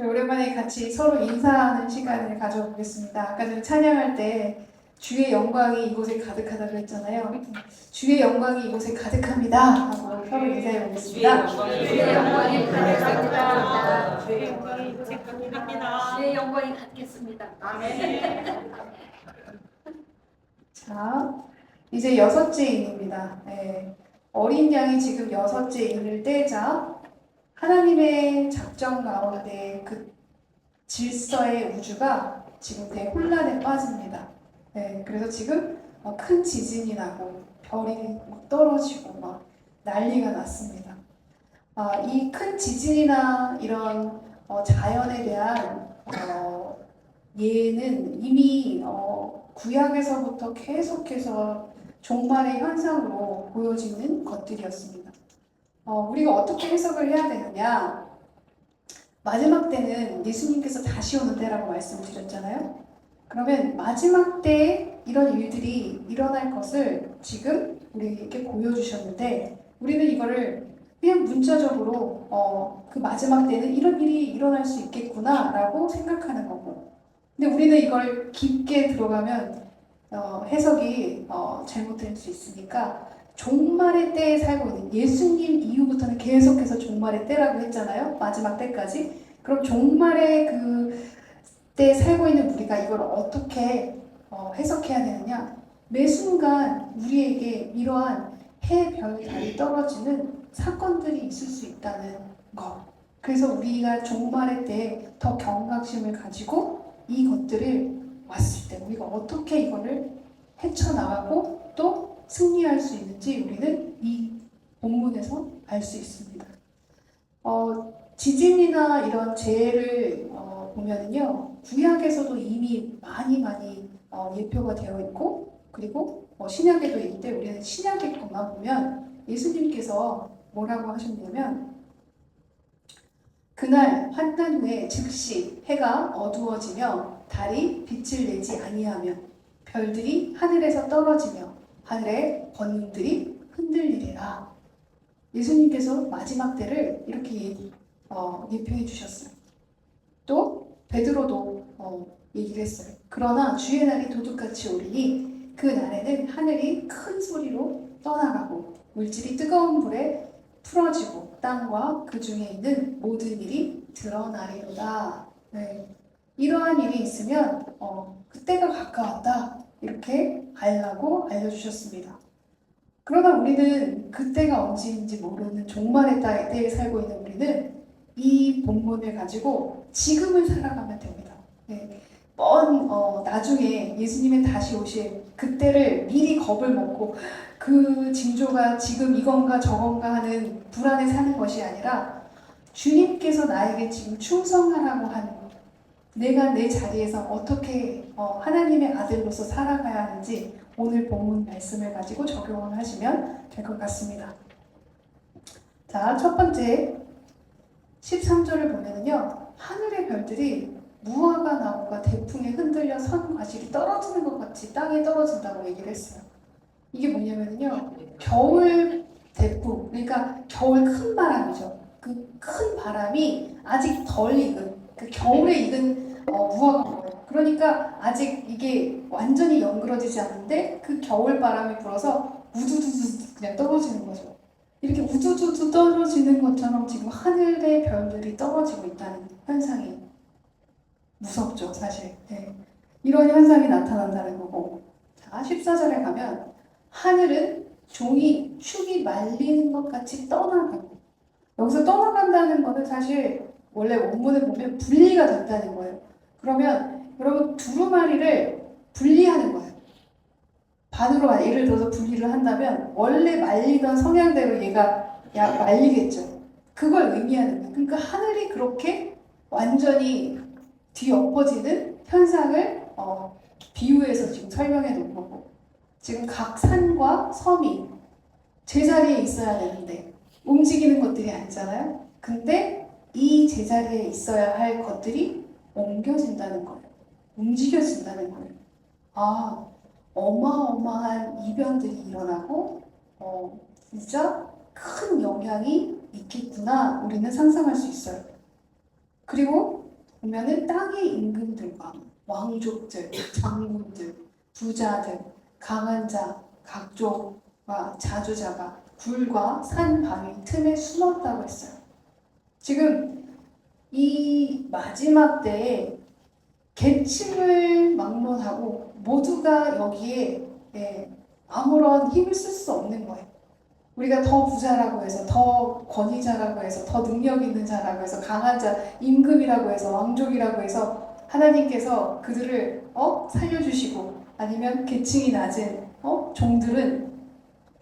오랜만에 같이 서로 인사하는 시간을 가져보겠습니다. 아까 전에 찬양할 때 주의 영광이 이곳에 가득하다고 했잖아요. 주의 영광이 이곳에 가득합니다 하고 서로 인사해 보겠습니다. 주의 영광이 가득합니다. 주의 영광이 이곳에 가득합니다. 주의 영광이 가득했습니다. 자, 이제 6째 인입니다. 네, 어린 양이 지금 6째 인을 떼자 하나님의 작정 가운데 그 질서의 우주가 지금 대혼란에 빠집니다. 네, 그래서 지금 큰 지진이 나고 별이 막 떨어지고 막 난리가 났습니다. 이 큰 지진이나 이런 자연에 대한 예는 이미 구약에서부터 계속해서 종말의 현상으로 보여지는 것들이었습니다. 우리가 어떻게 해석을 해야 되느냐? 마지막 때는 예수님께서 다시 오는 때라고 말씀을 드렸잖아요. 그러면 마지막 때에 이런 일들이 일어날 것을 지금 우리에게 보여주셨는데 우리는 이거를 그냥 문자적으로 그 마지막 때는 이런 일이 일어날 수 있겠구나 라고 생각하는 거고, 근데 우리는 이걸 깊게 들어가면 해석이 잘못될 수 있으니까 종말의 때에 살고 있는, 예수님 이후부터는 계속해서 종말의 때라고 했잖아요. 마지막 때까지. 그럼 종말의 그 때에 살고 있는 우리가 이걸 어떻게 해석해야 되느냐? 매 순간 우리에게 이러한 해, 별, 달이 떨어지는 사건들이 있을 수 있다는 것. 그래서 우리가 종말의 때에 더 경각심을 가지고 이것들을 왔을 때 우리가 어떻게 이거를 헤쳐나가고 또 승리할 수 있는지 우리는 이 본문에서 알 수 있습니다. 지진이나 이런 재해를 보면은요, 구약에서도 이미 많이 예표가 되어 있고, 그리고 신약에도 있는데 우리는 신약의 것만 보면 예수님께서 뭐라고 하셨냐면, 그날 환난 후에 즉시 해가 어두워지며 달이 빛을 내지 아니하며 별들이 하늘에서 떨어지며 하늘의 권능들이 흔들리리라. 예수님께서 마지막 때를 이렇게 예표해 주셨어요. 또 베드로도 얘기를 했어요. 그러나 주의 날이 도둑같이 오리니 그 날에는 하늘이 큰 소리로 떠나가고 물질이 뜨거운 불에 풀어지고 땅과 그 중에 있는 모든 일이 드러나리로다. 네. 이러한 일이 있으면 그때가 가까웠다 이렇게 알라고 알려주셨습니다. 그러나 우리는 그때가 언제인지 모르는 종말의 때에 살고 있는 우리는 이 본문을 가지고 지금을 살아가면 됩니다. 네. 나중에 예수님의 다시 오실 그때를 미리 겁을 먹고 그 징조가 지금 이건가 저건가 하는 불안에 사는 것이 아니라 주님께서 나에게 지금 충성하라고 하는, 내가 내 자리에서 어떻게 하나님의 아들로서 살아가야 하는지 오늘 본문 말씀을 가지고 적용을 하시면 될 것 같습니다. 자, 첫 번째 13절을 보면은요, 하늘의 별들이 무화과 나무가 대풍에 흔들려 선 과실이 떨어지는 것 같이 땅에 떨어진다고 얘기를 했어요. 이게 뭐냐면요, 겨울 대풍, 그러니까 겨울 큰 바람이죠. 그 큰 바람이 아직 덜 익은, 그 겨울에 익은 무화과예요. 그러니까 아직 이게 완전히 연그러지지 않는데 그 겨울 바람이 불어서 우두두두 그냥 떨어지는 거죠. 이렇게 우두두두 떨어지는 것처럼 지금 하늘의 별들이 떨어지고 있다는 현상이 무섭죠, 사실. 네. 이런 현상이 나타난다는 거고. 자, 14절에 가면 하늘은 종이 축이 말리는 것 같이 떠나가고, 여기서 떠나간다는 거는 사실 원래 원문에 보면 분리가 된다는 거예요. 그러면 여러분 두루마리를 분리하는 거예요. 반으로 예를 들어서 분리를 한다면 원래 말리던 성향대로 얘가 말리겠죠. 그걸 의미하는 거예요. 그러니까 하늘이 그렇게 완전히 뒤엎어지는 현상을 비유해서 지금 설명해 놓은 거고, 지금 각 산과 섬이 제자리에 있어야 되는데 움직이는 것들이 아니잖아요. 근데 이 제자리에 있어야 할 것들이 옮겨진다는 거예요. 움직여진다는 거예요. 어마어마한 이변들이 일어나고 진짜 큰 영향이 있겠구나 우리는 상상할 수 있어요. 그리고 보면은 땅의 임금들과 왕족들, 장군들, 부자들, 강한 자, 각종과 자주자가 굴과 산 바위 틈에 숨었다고 했어요. 지금 이 마지막 때에 계층을 막론하고 모두가 여기에 아무런 힘을 쓸 수 없는 거예요. 우리가 더 부자라고 해서, 더 권위자라고 해서, 더 능력 있는 자라고 해서, 강한 자, 임금이라고 해서, 왕족이라고 해서 하나님께서 그들을 살려주시고, 아니면 계층이 낮은 종들은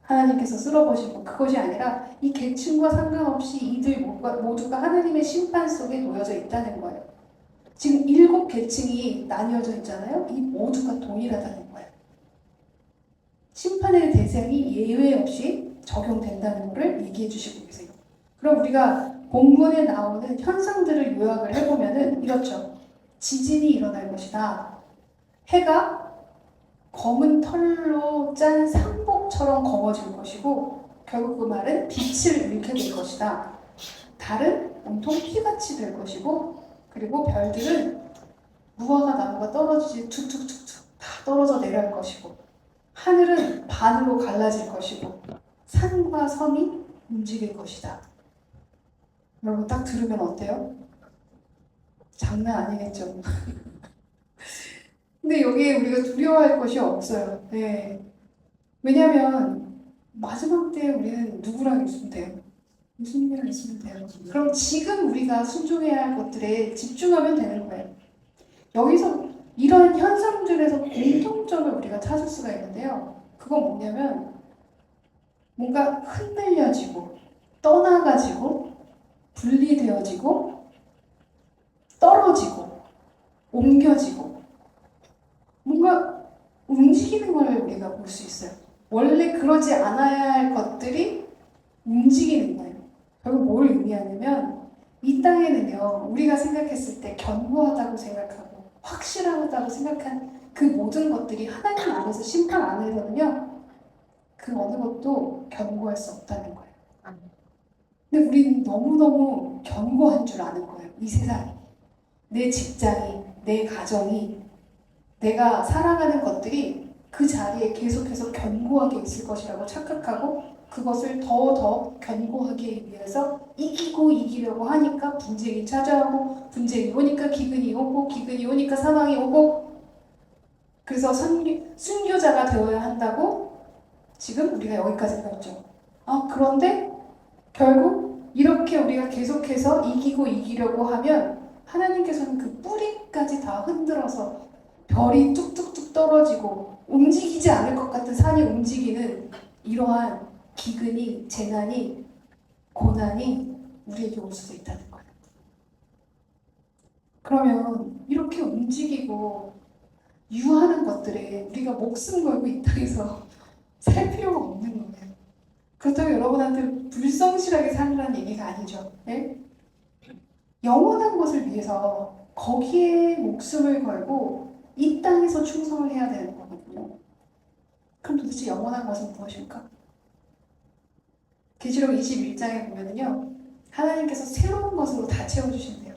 하나님께서 쓸어버리시고, 그것이 아니라 이 계층과 상관없이 이들 모두가 하나님의 심판 속에 놓여져 있다는 거예요. 지금 7계층이 나뉘어져 있잖아요. 이 모두가 동일하다는 거예요. 심판의 대상이 예외 없이 적용된다는 것을 얘기해 주시고 계세요. 그럼 우리가 본문에 나오는 현상들을 요약을 해보면은 이렇죠. 지진이 일어날 것이다. 해가 검은 털로 짠 상복처럼 검어질 것이고, 결국 그 말은 빛을 잃게 될 것이다. 달은 온통 피같이 될 것이고, 그리고 별들은 무화과 나무가 떨어지지 툭툭툭툭 다 떨어져 내려갈 것이고, 하늘은 반으로 갈라질 것이고, 산과 섬이 움직일 것이다. 여러분 딱 들으면 어때요? 장난 아니겠죠? 근데 여기에 우리가 두려워할 것이 없어요. 네. 왜냐하면 마지막 때 우리는 누구랑 있으면 돼요? 예수님이랑 있으면 돼요. 그럼 지금 우리가 순종해야 할 것들에 집중하면 되는 거예요. 여기서 이런 현상들에서 공통점을 우리가 찾을 수가 있는데요. 그건 뭐냐면 뭔가 흔들려지고 떠나가지고 분리되어지고 떨어지고 옮겨지고 뭔가 움직이는 걸 우리가 볼 수 있어요. 원래 그러지 않아야 할 것들이 움직이는 거예요. 결국 뭘 의미하냐면 이 땅에는요, 우리가 생각했을 때 견고하다고 생각하고 확실하다고 생각한 그 모든 것들이 하나님 안에서 심판 안에서는요, 그 어느 것도 견고할 수 없다는 거예요. 근데 우리는 너무너무 견고한 줄 아는 거예요. 이 세상이. 내 직장이, 내 가정이, 내가 살아가는 것들이 그 자리에 계속해서 견고하게 있을 것이라고 착각하고 그것을 더 견고하게 위해서 이기려고 하니까 분쟁이 찾아오고, 분쟁이 오니까 기근이 오고, 기근이 오니까 사망이 오고, 그래서 순교자가 되어야 한다고 지금 우리가 여기까지 배웠죠. 그런데 결국 이렇게 우리가 계속해서 이기려고 하면 하나님께서는 그 뿌리까지 다 흔들어서 별이 뚝뚝뚝 떨어지고 움직이지 않을 것 같은 산이 움직이는 이러한 기근이, 재난이, 고난이 우리에게 올 수도 있다는 거예요. 그러면 이렇게 움직이고 유하는 것들에 우리가 목숨 걸고 이 땅에서 살 필요가 없는 거예요. 그렇다고 여러분한테 불성실하게 살라는 얘기가 아니죠. 네? 영원한 것을 위해서 거기에 목숨을 걸고 이 땅에서 충성을 해야 되는 거거든요. 그럼 도대체 영원한 것은 무엇일까? 계시록 21장에 보면은요, 하나님께서 새로운 것으로 다 채워주신대요.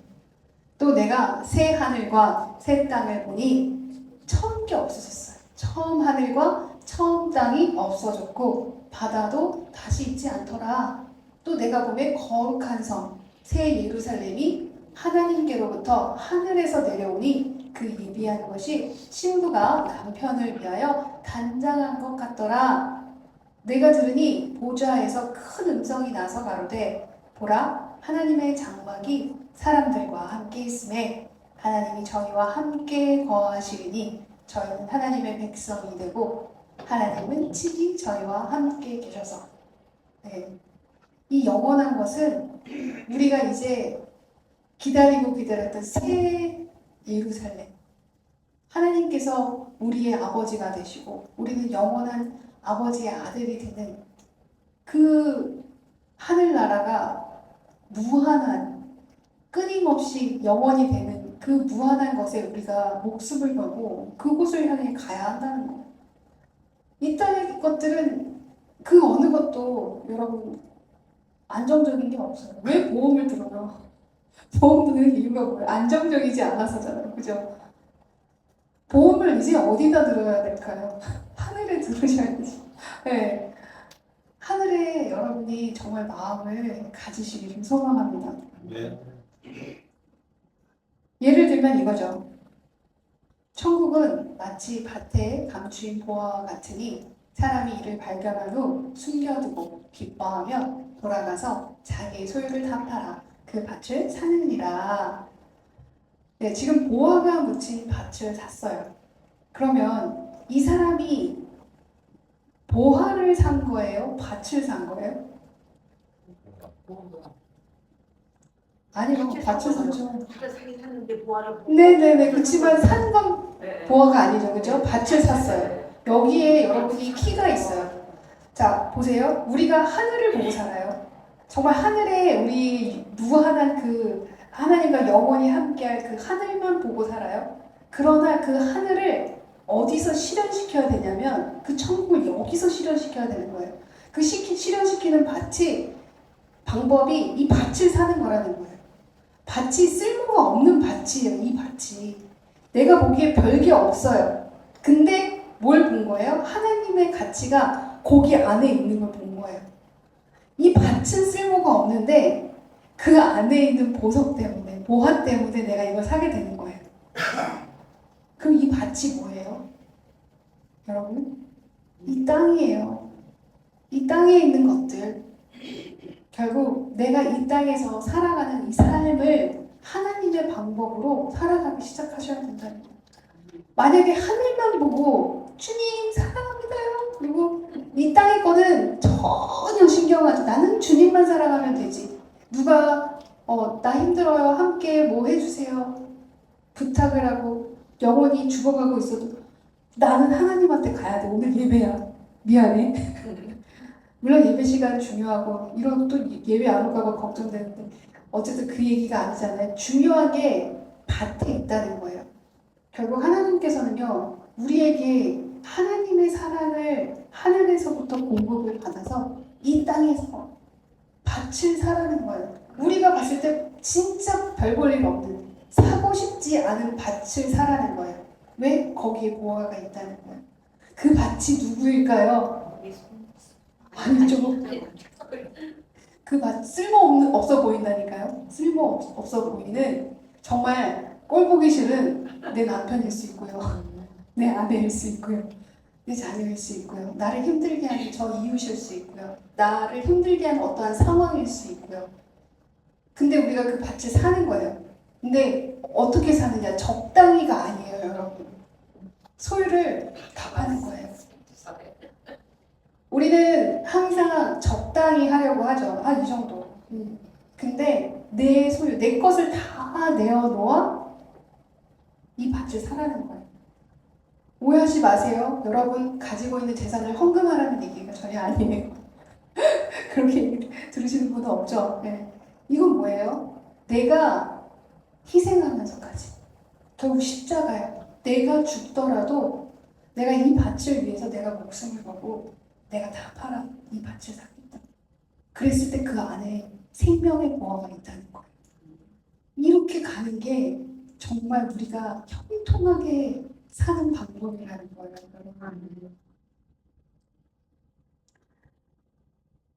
또 내가 새 하늘과 새 땅을 보니 처음 게 없어졌어요. 처음 하늘과 처음 땅이 없어졌고 바다도 다시 있지 않더라. 또 내가 보면 거룩한 성, 새 예루살렘이 하나님께로부터 하늘에서 내려오니 그 예비한 것이 신부가 남편을 위하여 단장한 것 같더라. 내가 들으니 보좌에서 큰 음성이 나서 가로되 보라 하나님의 장막이 사람들과 함께 있음에 하나님이 저희와 함께 거하시리니 저희는 하나님의 백성이 되고 하나님은 친히 저희와 함께 계셔서. 네. 이 영원한 것은 우리가 이제 기다리고 기다렸던 새 예루살렘, 하나님께서 우리의 아버지가 되시고 우리는 영원한 아버지의 아들이 되는 그 하늘나라가 무한한, 끊임없이 영원히 되는 그 무한한 것에 우리가 목숨을 걸고 그곳을 향해 가야 한다는 거예요. 이 땅의 것들은 그 어느 것도 여러분 안정적인 게 없어요. 왜 보험을 들어요? 보험 드는 이유가 뭐예요? 안정적이지 않아서잖아요. 그죠? 보험을 이제 어디다 들어야 될까요? 하늘에 들으셔야지. 네. 하늘에 여러분이 정말 마음을 가지시기를 소망합니다. 네. 예를 들면 이거죠. 천국은 마치 밭에 감추인 보화와 같으니 사람이 이를 발견한 후 숨겨두고 기뻐하며 돌아가서 자기의 소유를 탐하라. 그 밭을 사느니라. 네, 지금 보화가 묻힌 밭을 샀어요. 그러면 이 사람이 보화를 산 거예요? 밭을 산 거예요? 아니요, 밭을 샀죠. 사긴 샀는데 보아를 보고. 네네네. 그렇지만 산 건 네. 보화가 아니죠. 그죠? 밭을 샀어요. 여기에 여러분이 키가 있어요. 자, 보세요. 우리가 하늘을 보고 살아요. 정말 하늘에 우리 무한한 그 하나님과 영원히 함께할 그 하늘만 보고 살아요. 그러나 그 하늘을 어디서 실현시켜야 되냐면 그 천국을 여기서 실현시켜야 되는 거예요. 그 실현시키는 방법이 이 밭을 사는 거라는 거예요. 밭이 쓸모가 없는 밭이에요. 이 밭이. 내가 보기에 별게 없어요. 근데 뭘 본 거예요? 하나님의 가치가 거기 안에 있는 걸 본 거예요. 이 밭은 쓸모가 없는데 그 안에 있는 보석 때문에, 보화 때문에 내가 이걸 사게 되는 거예요. 그럼 이 밭이 뭐예요? 여러분? 이 땅이에요. 이 땅에 있는 것들. 결국 내가 이 땅에서 살아가는 이 삶을 하나님의 방법으로 살아가기 시작하셔야 된다는 거예요. 만약에 하늘만 보고 주님 사랑합니다요. 그리고 이 땅의 거는 전혀 신경하지. 나는 주님만 살아가면 되지. 누가 나 힘들어요. 함께 뭐 해주세요. 부탁을 하고 영원히 죽어가고 있어도 나는 하나님한테 가야 돼. 오늘 예배야. 미안해. 물론 예배 시간 중요하고 이러고 또 예배 안 올까봐 걱정되는데 어쨌든 그 얘기가 아니잖아요. 중요한 게 밭에 있다는 거예요. 결국 하나님께서는요 우리에게 하나님의 사랑을 하늘에서부터 공급을 받아서 이 땅에서 밭을 사라는 거예요. 우리가 봤을 때 진짜 별 볼 일 없는 사고 싶지 않은 밭을 사라는 거예요. 왜? 거기에 보화가 있다는 거예요. 그 밭이 누구일까요? 아니죠. 그 밭 없어 보인다니까요. 없어 보이는 정말 꼴 보기 싫은 내 남편일 수 있고요. 내 아내일 수 있고요. 내 자녀일 수 있고요. 나를 힘들게 하는 저 이웃일 수 있고요. 나를 힘들게 하는 어떠한 상황일 수 있고요. 근데 우리가 그 밭을 사는 거예요. 근데 어떻게 사느냐? 적당히가 아니에요, 여러분. 소유를 다 파는 거예요. 우리는 항상 적당히 하려고 하죠. 이 정도. 근데 내 소유, 내 것을 다 내어놓아 이 밭을 사라는 거예요. 오해하지 마세요. 여러분 가지고 있는 재산을 헌금하라는 얘기가 전혀 아니에요. 그렇게 얘기 들으시는 분은 없죠. 네. 이건 뭐예요? 내가 희생하면서까지. 결국 십자가예요. 내가 죽더라도 내가 이 밭을 위해서 내가 목숨을 걸고 내가 다 팔아 이 밭을 사겠다. 그랬을 때 그 안에 생명의 보화가 있다는 거예요. 이렇게 가는 게 정말 우리가 형통하게 사는 방법이라는 거예요.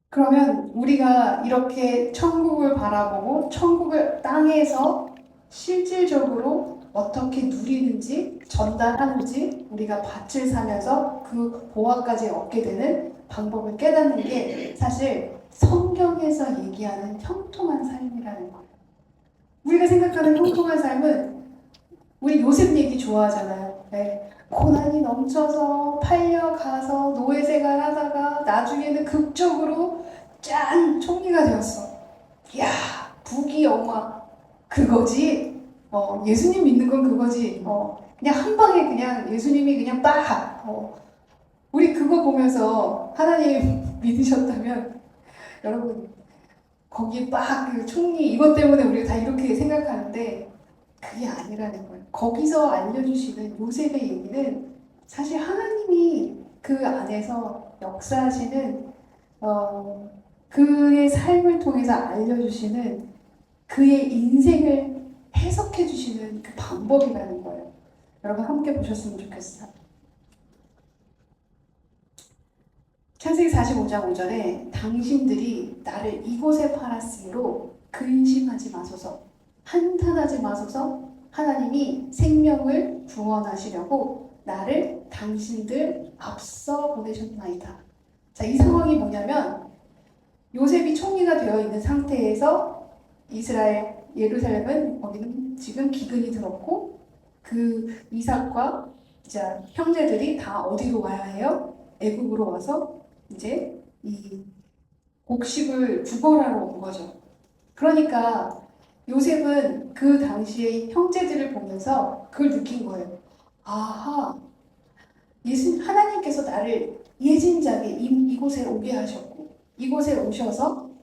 그러면 우리가 이렇게 천국을 바라보고 천국을 땅에서 실질적으로 어떻게 누리는지 전달하는지 우리가 밭을 사면서 그 보화까지 얻게 되는 방법을 깨닫는 게 사실 성경에서 얘기하는 형통한 삶이라는 거예요. 우리가 생각하는 형통한 삶은 우리 요셉 얘기 좋아하잖아요. 네. 고난이 넘쳐서 팔려가서 노예 생활하다가 나중에는 극적으로 짠! 총리가 되었어. 이야 부귀 영화 그거지. 예수님 믿는 건 그거지. 그냥 한 방에 그냥 예수님이 그냥 빡. 우리 그거 보면서 하나님 믿으셨다면 여러분 거기에 빡 그 총리 이것 때문에 우리가 다 이렇게 생각하는데 그게 아니라는 거예요. 거기서 알려주시는 요셉의 얘기는 사실 하나님이 그 안에서 역사하시는 그의 삶을 통해서 알려주시는 그의 인생을 해석해 주시는 그 방법이라는 거예요. 여러분 함께 보셨으면 좋겠어요. 창세기 45장 5절에 당신들이 나를 이곳에 팔았으므로 근심하지 마소서, 한탄하지 마소서. 하나님이 생명을 구원하시려고 나를 당신들 앞서 보내셨나이다. 자, 이 상황이 뭐냐면 요셉이 총리가 되어 있는 상태에서 이스라엘 예루살렘은 거기는 지금 기근이 들었고 그 이삭과 이제 형제들이 다 어디로 와야 해요? 애굽으로 와서 이제 이 곡식을 구걸하러 온 거죠. 그러니까 요셉은 그 당시에 형제들을 보면서 그걸 느낀 거예요. 아하, 하나님께서 나를 예진작에 이곳에 오게 하셨고 이곳에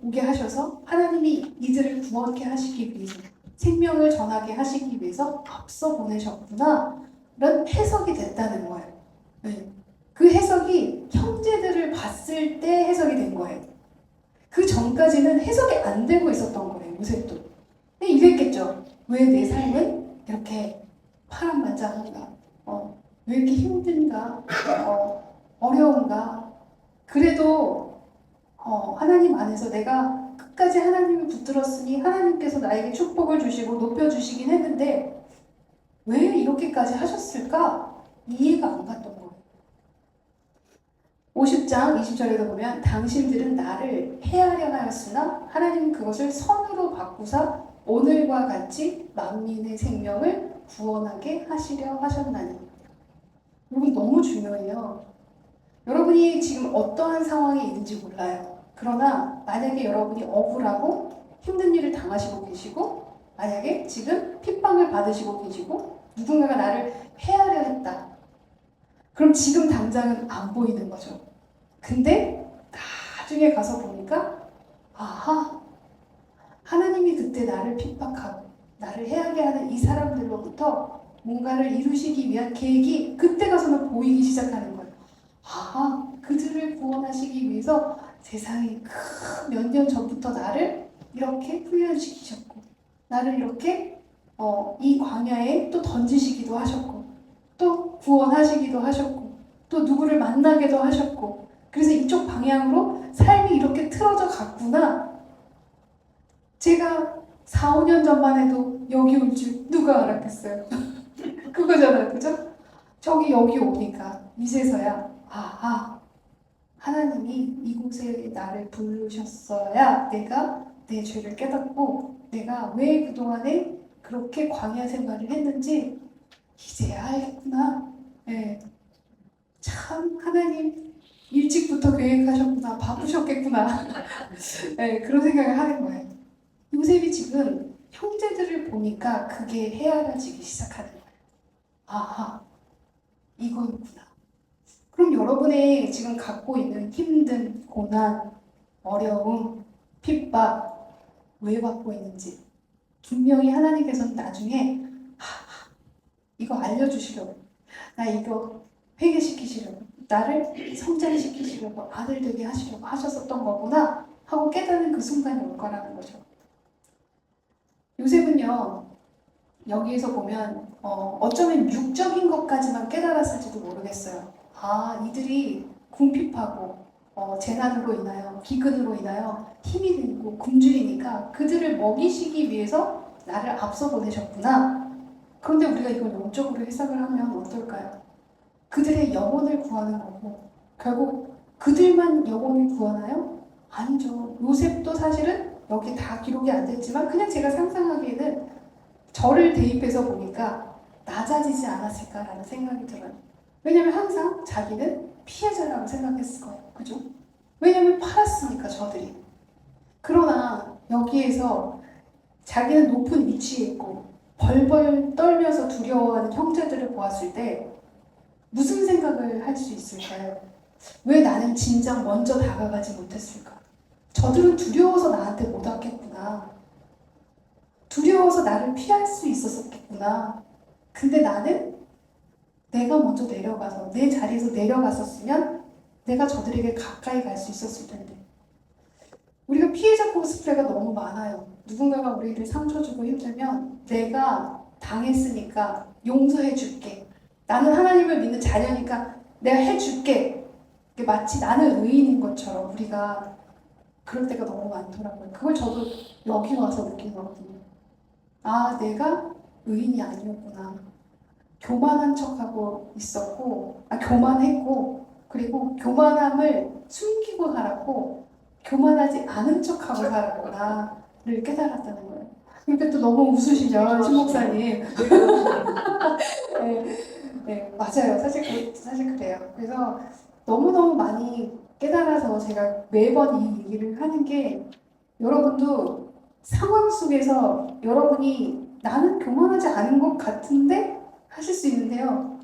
오게 하셔서 하나님이 이들을 구원케 하시기 위해서 생명을 전하게 하시기 위해서 앞서 보내셨구나 이런 해석이 됐다는 거예요. 네. 그 해석이 형제들을 봤을 때 해석이 된 거예요. 그 전까지는 해석이 안 되고 있었던 거예요. 요셉도. 이랬겠죠. 왜 내 삶은 이렇게 파란만장한가? 왜 이렇게 힘든가? 어려운가? 그래도 하나님 안에서 내가 끝까지 하나님을 붙들었으니 하나님께서 나에게 축복을 주시고 높여주시긴 했는데 왜 이렇게까지 하셨을까? 이해가 안 갔던 거예요. 50장 20절에도 보면 당신들은 나를 해하려 하였으나 하나님은 그것을 선으로 바꾸사 오늘과 같이 만민의 생명을 구원하게 하시려 하셨나니. 여러분 너무 중요해요. 여러분이 지금 어떠한 상황에 있는지 몰라요. 그러나 만약에 여러분이 억울하고 힘든 일을 당하시고 계시고 만약에 지금 핍박을 받으시고 계시고 누군가가 나를 해하려 했다. 그럼 지금 당장은 안 보이는 거죠. 근데 나중에 가서 보니까 아하, 하나님이 그때 나를 핍박하고 나를 해하게 하는 이 사람들로부터 뭔가를 이루시기 위한 계획이 그때 가서는 보이기 시작하는 거예요. 아하, 그들을 구원하시기 위해서 세상에 몇 년 전부터 나를 이렇게 훈련시키셨고 나를 이렇게 이 광야에 또 던지시기도 하셨고 또 구원하시기도 하셨고 또 누구를 만나게도 하셨고 그래서 이쪽 방향으로 삶이 이렇게 틀어져 갔구나. 제가 4, 5년 전만 해도 여기 올 줄 누가 알았겠어요. 그거잖아요. 그죠? 여기 오니까 이제서야 아하, 하나님이 이곳에 나를 부르셨어야 내가 내 죄를 깨닫고 내가 왜 그동안에 그렇게 광야 생활을 했는지 이제야 알겠구나. 네. 참 하나님 일찍부터 계획하셨구나. 바쁘셨겠구나. 네, 그런 생각을 하는 거예요. 요셉이 지금 형제들을 보니까 그게 헤아려지기 시작하는 거예요. 아하, 이거였구나. 그럼 여러분의 지금 갖고 있는 힘든 고난, 어려움, 핍박 왜 받고 있는지 분명히 하나님께서는 나중에 이거 알려주시려고 나 이거 회개시키시려고 나를 성장시키시려고 아들 되게 하시려고 하셨었던 거구나 하고 깨닫는 그 순간이 올 거라는 거죠. 요셉은요 여기에서 보면 어쩌면 육적인 것까지만 깨달았을지도 모르겠어요. 아, 이들이 궁핍하고 재난으로 인하여 기근으로 인하여 힘이 들고 굶주리니까 그들을 먹이시기 위해서 나를 앞서 보내셨구나. 그런데 우리가 이걸 영적으로 해석을 하면 어떨까요? 그들의 영혼을 구하는 거고 결국 그들만 영혼을 구하나요? 아니죠. 요셉도 사실은 여기 다 기록이 안 됐지만 그냥 제가 상상하기에는 저를 대입해서 보니까 낮아지지 않았을까라는 생각이 들어요. 왜냐면 항상 자기는 피해자라고 생각했을 거예요. 그죠? 왜냐면 팔았으니까 저들이. 그러나 여기에서 자기는 높은 위치에 있고 벌벌 떨면서 두려워하는 형제들을 보았을 때 무슨 생각을 할 수 있을까요? 왜 나는 진작 먼저 다가가지 못했을까? 저들은 두려워서 나한테 못 왔겠구나. 두려워서 나를 피할 수 있었겠구나. 근데 나는 내가 먼저 내려가서 내 자리에서 내려갔었으면 내가 저들에게 가까이 갈 수 있었을 텐데 우리가 피해자 코스프레가 너무 많아요. 누군가가 우리를 상처 주고 힘들면 내가 당했으니까 용서해 줄게. 나는 하나님을 믿는 자녀니까 내가 해줄게. 이게 마치 나는 의인인 것처럼 우리가 그럴 때가 너무 많더라고요. 그걸 저도 여기 와서 느낀 거거든요. 아, 내가 의인이 아니었구나. 교만한 척하고 있었고, 교만했고, 그리고 교만함을 숨기고 살았고, 교만하지 않은 척하고 살았구나를 깨달았다는 거예요. 그러니까 또 너무 웃으시죠, 신 목사님. 네, 네, 맞아요. 사실 그래요. 그래서 너무너무 많이 깨달아서 제가 매번 이 얘기를 하는 게 여러분도 상황 속에서 여러분이 나는 교만하지 않은 것 같은데 하실 수 있는데요.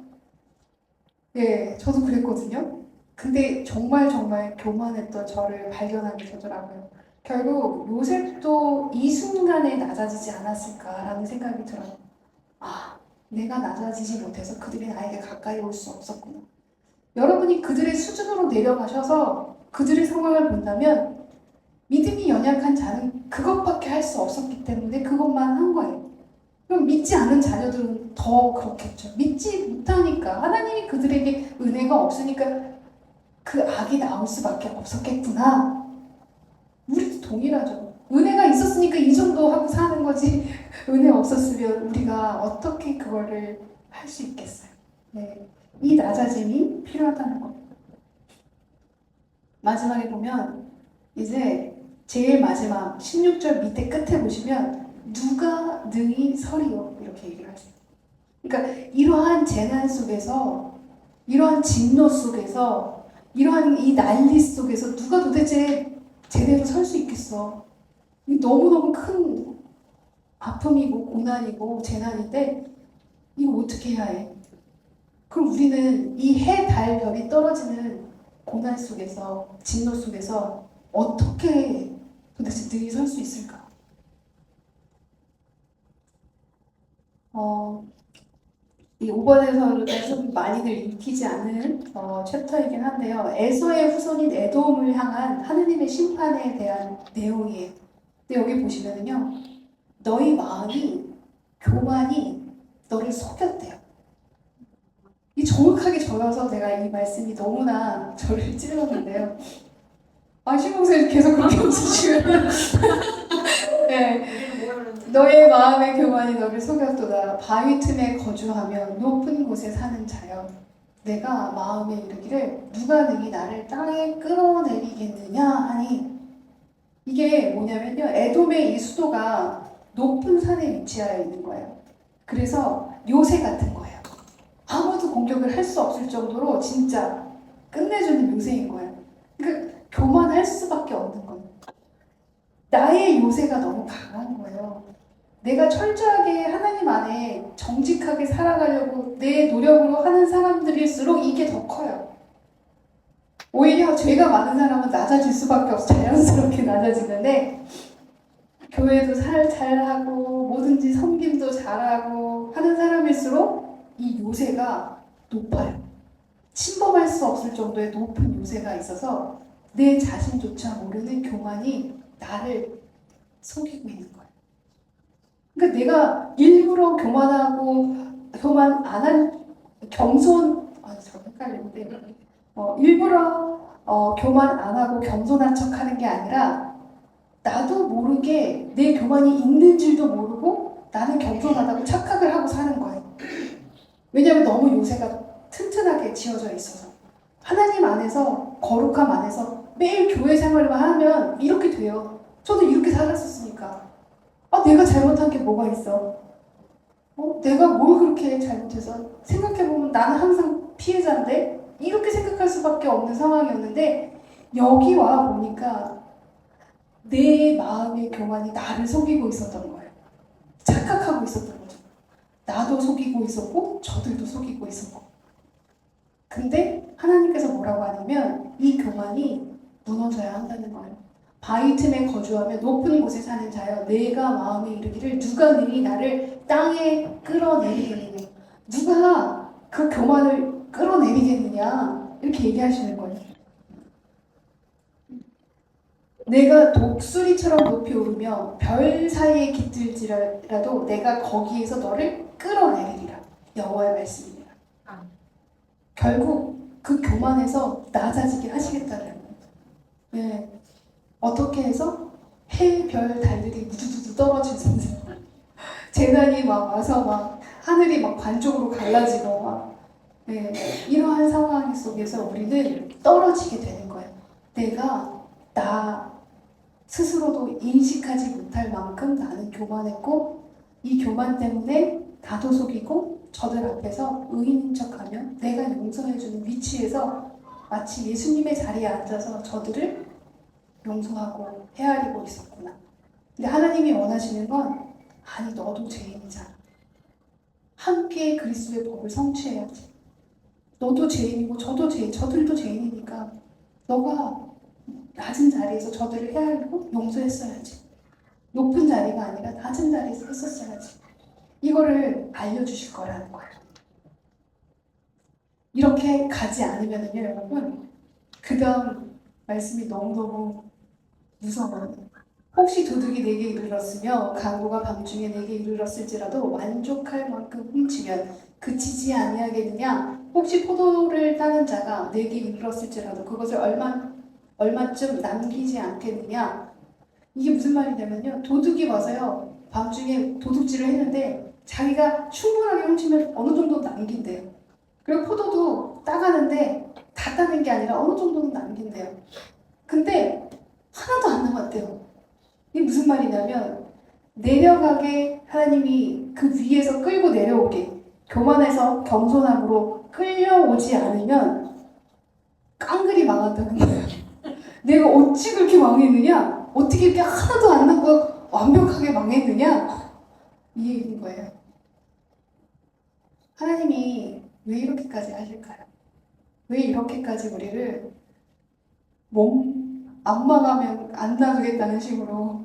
예, 저도 그랬거든요. 근데 정말 교만했던 저를 발견하게 되더라고요. 결국 요셉도 이 순간에 낮아지지 않았을까라는 생각이 들어요. 아, 내가 낮아지지 못해서 그들이 나에게 가까이 올 수 없었구나. 여러분이 그들의 수준으로 내려가셔서 그들의 상황을 본다면 믿음이 연약한 자는 그것밖에 할 수 없었기 때문에 그것만 한 거예요. 그럼 믿지 않은 자녀들은 더 그렇겠죠. 믿지 못하니까 하나님이 그들에게 은혜가 없으니까 그 악이 나올 수밖에 없었겠구나. 우리도 동일하죠. 은혜가 있었으니까 이 정도 하고 사는 거지. 은혜 없었으면 우리가 어떻게 그거를 할 수 있겠어요. 네. 이 낮아짐이 필요하다는 겁니다. 마지막에 보면 이제 제일 마지막 16절 밑에 끝에 보시면 누가 능히 서리요 이렇게 얘기를 하세요. 그러니까 이러한 재난 속에서 이러한 진노 속에서 이러한 이 난리 속에서 누가 도대체 제대로 설 수 있겠어. 너무너무 큰 아픔이고 고난이고 재난인데 이거 어떻게 해야 해? 그럼 우리는 이 해, 달, 별이 떨어지는 고난 속에서 진노 속에서 어떻게 도대체 능히 설 수 있을까? 이 5번에서는 좀 많이들 읽히지 않은 챕터이긴 한데요. 에서의 후손인 에돔을 향한 하느님의 심판에 대한 내용이에요. 근데 여기 보시면은요, 너희 마음이 교만이 너를 속였대요. 이 정확하게 적어서 내가 이 말씀이 너무나 저를 찔렀는데요. 신봉사님 계속 그렇게 웃으시면 네. 너의 마음의 교만이 너를 속였도다. 바위 틈에 거주하며 높은 곳에 사는 자여. 내가 마음에 이르기를 누가 능히 나를 땅에 끌어내리겠느냐 하니 이게 뭐냐면요. 에돔의 이 수도가 높은 산에 위치하여 있는 거예요. 그래서 요새 같은 거예요. 아무도 공격을 할 수 없을 정도로 진짜 끝내주는 요새인 거예요. 그러니까 교만할 수밖에 없는 거예요. 나의 요새가 너무 강한 거예요. 내가 철저하게 하나님 안에 정직하게 살아가려고 내 노력으로 하는 사람들일수록 이게 더 커요. 오히려 죄가 많은 사람은 낮아질 수밖에 없어. 자연스럽게 낮아지는데 교회도 잘하고 뭐든지 섬김도 잘하고 하는 사람일수록 이 요새가 높아요. 침범할 수 없을 정도의 높은 요새가 있어서 내 자신조차 모르는 교만이 나를 속이고 있는 거예요. 그러니까 내가 일부러 교만하고 교만 안 한 저 헷갈리는데 일부러 교만 안 하고 겸손한 척하는 게 아니라 나도 모르게 내 교만이 있는 줄도 모르고 나는 겸손하다고 착각을 하고 사는 거예요. 왜냐하면 너무 요새가 튼튼하게 지어져 있어서 하나님 안에서 거룩함 안에서 매일 교회 생활만 하면 이렇게 돼요. 저도 이렇게 살았었으니까 내가 잘못한 게 뭐가 있어? 내가 뭘 그렇게 잘못해서 생각해보면 나는 항상 피해자인데 이렇게 생각할 수밖에 없는 상황이었는데 여기 와 보니까 내 마음의 교만이 나를 속이고 있었던 거예요. 착각하고 있었던 거죠. 나도 속이고 있었고 저들도 속이고 있었고. 근데 하나님께서 뭐라고 하냐면 이 교만이 무너져야 한다는 거예요. 바위 틈에 거주하며 높은 곳에 사는 자여 내가 마음에 이르기를 누가 능히 나를 땅에 끌어내리겠느냐. 누가 그 교만을 끌어내리겠느냐 이렇게 얘기하시는 거예요. 내가 독수리처럼 높이 오르며 별 사이에 깃들지라도 내가 거기에서 너를 끌어내리리라. 여호와의 말씀입니다. 결국 그 교만에서 낮아지게 하시겠다는 거예요. 네. 어떻게 해서? 해, 별, 달들이 무두두두 떨어지면서 재난이 막 와서 막 하늘이 막 반쪽으로 갈라지고 막 네. 이러한 상황 속에서 우리는 떨어지게 되는 거예요. 내가 나 스스로도 인식하지 못할 만큼 나는 교만했고 이 교만 때문에 나도 속이고 저들 앞에서 의인인 척하면 내가 용서해주는 위치에서 마치 예수님의 자리에 앉아서 저들을 용서하고 헤아리고 있었구나. 근데 하나님이 원하시는 건 아니 너도 죄인이잖아. 함께 그리스도의 법을 성취해야지. 너도 죄인이고 저도 죄인, 저들도 죄인이니까 너가 낮은 자리에서 저들을 헤아리고 용서했어야지. 높은 자리가 아니라 낮은 자리에서 했었어야지. 이거를 알려주실 거라는 거예요. 이렇게 가지 않으면요, 여러분, 그 다음 말씀이 너무너무 무서워요. 혹시 도둑이 내게 이르렀으며 강도가 밤중에 내게 이르렀을지라도 만족할 만큼 훔치면 그치지 아니하겠느냐? 혹시 포도를 따는 자가 내게 이르렀을지라도 그것을 얼마쯤 남기지 않겠느냐? 이게 무슨 말이냐면요, 도둑이 와서요 밤중에 도둑질을 했는데 자기가 충분하게 훔치면 어느 정도 남긴대요. 그리고 포도도 따가는데 다 따는 게 아니라 어느 정도는 남긴대요. 근데 하나도 안 남았대요. 이게 무슨 말이냐면 내려가게 하나님이 그 위에서 끌고 내려오게 교만해서 겸손함으로 끌려오지 않으면 깡그리 망한다는 거예요. 내가 어찌 그렇게 망했느냐? 어떻게 이렇게 하나도 안 남고 완벽하게 망했느냐? 이 얘기인 거예요. 하나님이 왜 이렇게까지 하실까요? 왜 이렇게까지 우리를 안 망하면 안 놔두겠다는 식으로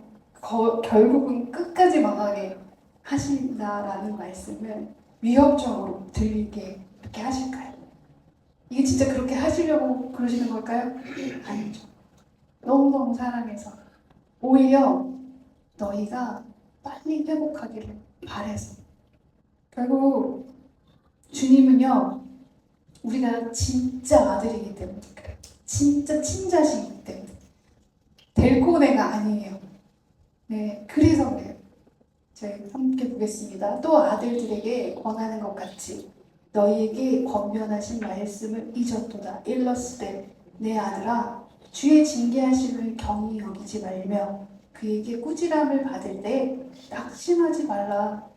결국은 끝까지 망하게 하신다라는 말씀을 위협적으로 들리게 이렇게 하실까요? 이게 진짜 그렇게 하시려고 그러시는 걸까요? 아니죠. 너무너무 사랑해서 오히려 너희가 빨리 회복하기를 바래서 결국 주님은요 우리가 진짜 아들이기 때문에 그래요. 진짜 친자식이기 때문에 델코네가 아니에요. 네, 그래서 그래요. 저희 함께 보겠습니다. 또 아들들에게 권하는 것 같이 너희에게 권면하신 말씀을 잊었도다. 일러스되 내 아들아 주의 징계하심을 경히 여기지 말며 그에게 꾸지람을 받을 때 낙심하지 말라.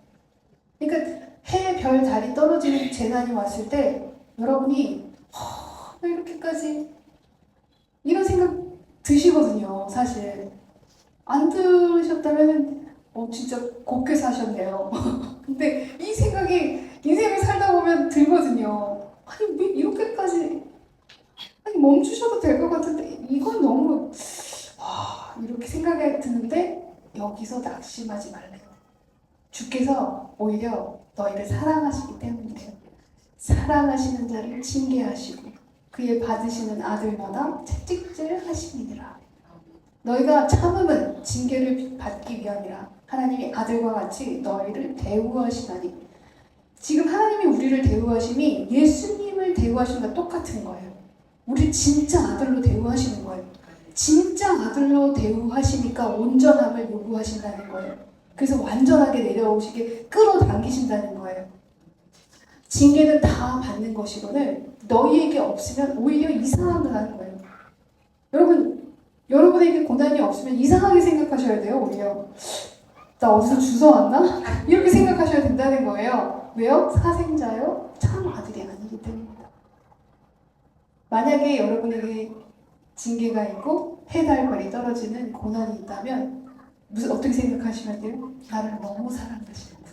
그러니까 해, 별, 달이 떨어지는 재난이 왔을 때 여러분이 왜 이렇게까지 이런 생각 드시거든요. 사실 안 들으셨다면 진짜 곱게 사셨네요. 근데 이 생각이 인생을 살다 보면 들거든요. 아니 왜 이렇게까지 멈추셔도 될 것 같은데 이건 너무 이렇게 생각이 드는데 여기서 낙심하지 말래요. 주께서 오히려 너희를 사랑하시기 때문이에요. 사랑하시는 자를 징계하시고 그의 받으시는 아들마다 채찍질 하시니라. 너희가 참음은 징계를 받기 위함이라. 하나님이 아들과 같이 너희를 대우하시나니. 지금 하나님이 우리를 대우하심이 예수님을 대우하심과 똑같은 거예요. 우리 진짜 아들로 대우하시는 거예요. 진짜 아들로 대우하시니까 온전함을 요구하신다는 거예요. 그래서 완전하게 내려오시게 끌어당기신다는 거예요. 징계는 다 받는 것이거늘 너희에게 없으면 오히려 이상하다는 거예요. 여러분에게 고난이 없으면 이상하게 생각하셔야 돼요. 오히려 나 어디서 주워왔나? 이렇게 생각하셔야 된다는 거예요. 왜요? 사생자요? 참 아들이 아니기 때문입니다. 만약에 여러분에게 징계가 있고 해달벌이 떨어지는 고난이 있다면 어떻게 생각하시면 돼요? 나를 너무 사랑하시는구나.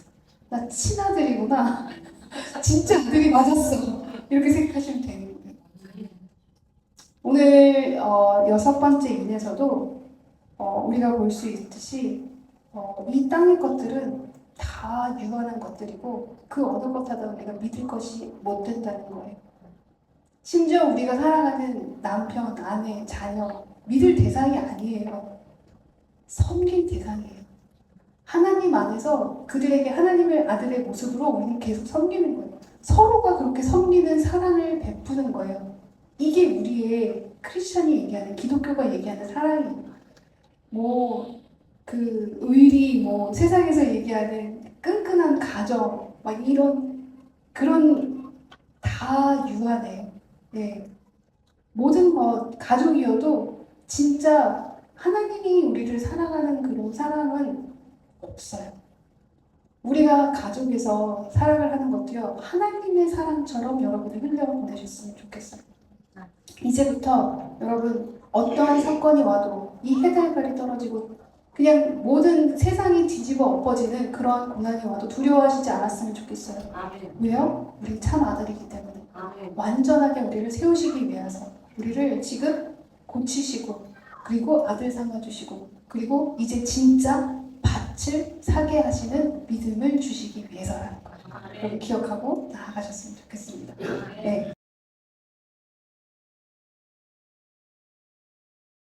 나 친아들이구나. 진짜 아들이 맞았어. 이렇게 생각하시면 되는 거예요. 오늘 6번째 인에서도 우리가 볼 수 있듯이 이 땅의 것들은 다 유한한 것들이고 그 어느 것 하다 우리가 믿을 것이 못 된다는 거예요. 심지어 우리가 사랑하는 남편, 아내, 자녀 믿을 대상이 아니에요. 섬길 대상이에요. 하나님 안에서 그들에게 하나님의 아들의 모습으로 우리는 계속 섬기는 거예요. 서로가 그렇게 섬기는 사랑을 베푸는 거예요. 이게 우리의 크리스천이 얘기하는, 기독교가 얘기하는 사랑이에요. 뭐 그 의리, 뭐 세상에서 얘기하는 끈끈한 가정, 막 이런 그런 다 유한해요. 네. 모든 것 가족이어도 진짜 하나님이 우리를 사랑하는 그런 사랑은 없어요. 우리가 가족에서 사랑을 하는 것도요, 하나님의 사랑처럼 여러분을 흘려보내셨으면 좋겠어요. 이제부터 여러분 어떠한 사건이 와도 이 해달발이 떨어지고 그냥 모든 세상이 뒤집어 엎어지는 그러한 고난이 와도 두려워하시지 않았으면 좋겠어요. 아멘. 왜요? 우리 참 아들이기 때문에. 아멘. 완전하게 우리를 세우시기 위해서 우리를 지금 고치시고 그리고 아들 삼아주시고 그리고 이제 진짜 밭을 사게 하시는 믿음을 주시기 위해서라는 거죠. 여러분 기억하고 나아가셨으면 좋겠습니다. 네.